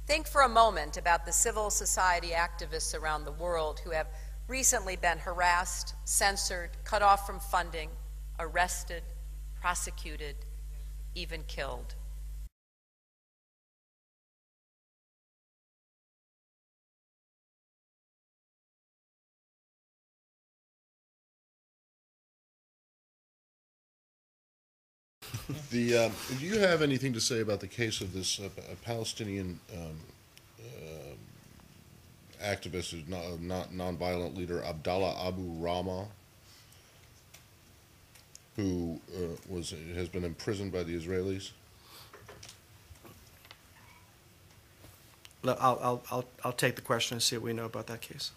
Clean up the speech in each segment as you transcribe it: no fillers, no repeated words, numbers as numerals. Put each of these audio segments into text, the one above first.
Think for a moment about the civil society activists around the world who have recently been harassed, censored, cut off from funding, arrested, prosecuted, even killed. Do you have anything to say about the case of this Palestinian activist, who's not nonviolent leader, Abdallah Abu Rahmah, who has been imprisoned by the Israelis? I'll take the question and see what we know about that case.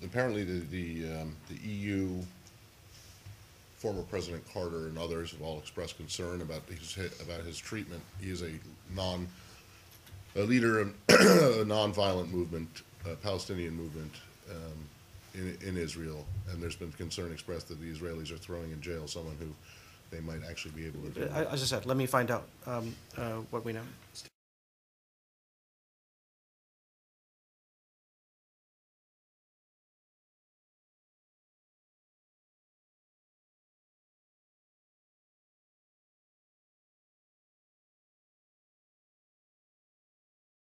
Apparently, the EU, former President Carter and others have all expressed concern about his treatment. He is a leader of a nonviolent movement, Palestinian movement in Israel, and there's been concern expressed that the Israelis are throwing in jail someone who they might actually be able to do. As I said, let me find out what we know.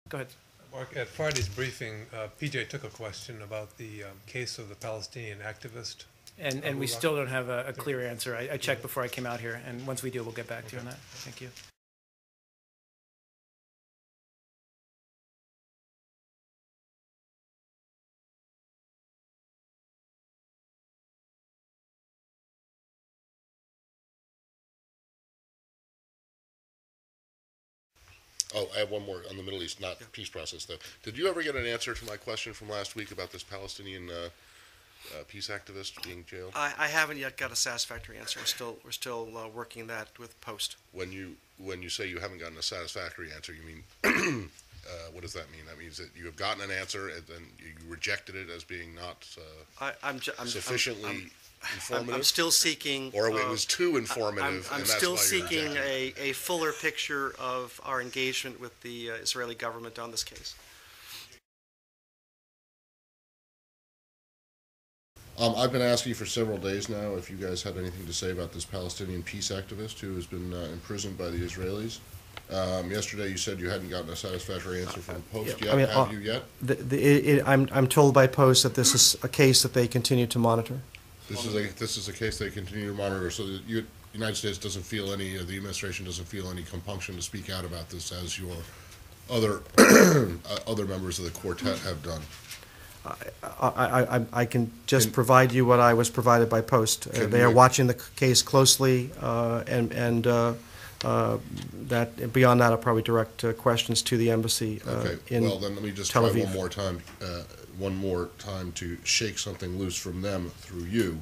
Go ahead. Mark, at Friday's briefing, PJ took a question about the case of the Palestinian activist. And we still don't have a clear answer. I checked before I came out here, and once we do, we'll get back to you on that. Thank you. Oh, I have one more on the Middle East, not peace process, though. Did you ever get an answer to my question from last week about this Palestinian peace activist being jailed? I haven't yet got a satisfactory answer. We're still working that with Post. When you say you haven't gotten a satisfactory answer, you mean what does that mean? That means that you have gotten an answer and then you rejected it as being not sufficiently informative? I'm still seeking... Or it was too informative, I'm still seeking a fuller picture of our engagement with the Israeli government on this case. I've been asking you for several days now if you guys had anything to say about this Palestinian peace activist who has been imprisoned by the Israelis. Yesterday you said you hadn't gotten a satisfactory answer from Post yet. Have you yet? I'm told by Post that this is a case that they continue to monitor. This is a case they continue to monitor, so that the United States doesn't feel any, the administration doesn't feel any compunction to speak out about this, as your other other members of the quartet have done. I can just provide you what I was provided by Post. They are watching the case closely, and that beyond that, I'll probably direct questions to the embassy in well, then let me just Tel try Aviv. one more time to shake something loose from them through you,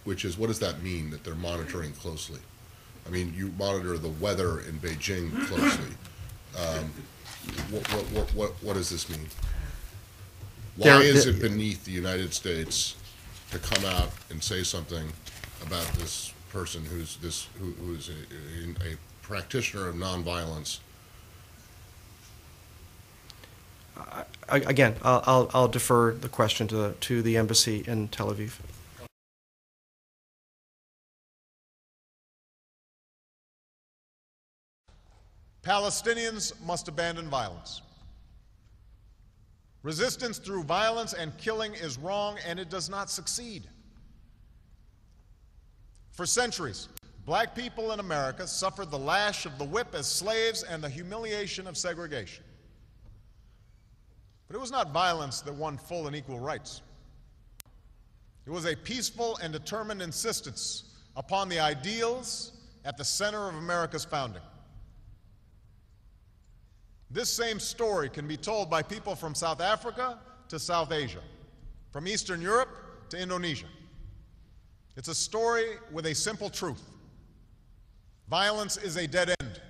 which is, what does that mean that they're monitoring closely? I mean, you monitor the weather in Beijing closely. What does this mean? Why is it beneath the United States to come out and say something about this person who's a practitioner of nonviolence? Again, I'll defer the question to the embassy in Tel Aviv. Palestinians must abandon violence. Resistance through violence and killing is wrong, and it does not succeed. For centuries, black people in America suffered the lash of the whip as slaves and the humiliation of segregation. But it was not violence that won full and equal rights. It was a peaceful and determined insistence upon the ideals at the center of America's founding. This same story can be told by people from South Africa to South Asia, from Eastern Europe to Indonesia. It's a story with a simple truth. Violence is a dead end.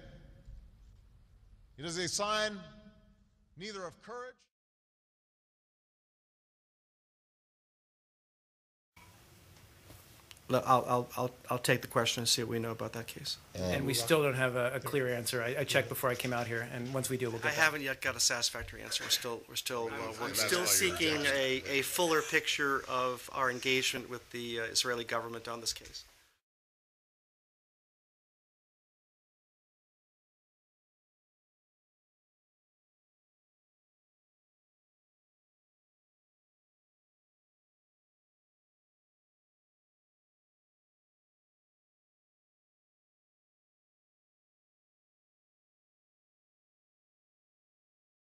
It is a sign neither of courage. I'll take the question and see what we know about that case. And we still don't have a clear answer. I checked before I came out here, and once we do, we'll I get back. haven't yet got a satisfactory answer. We're still seeking a fuller picture of our engagement with the Israeli government on this case.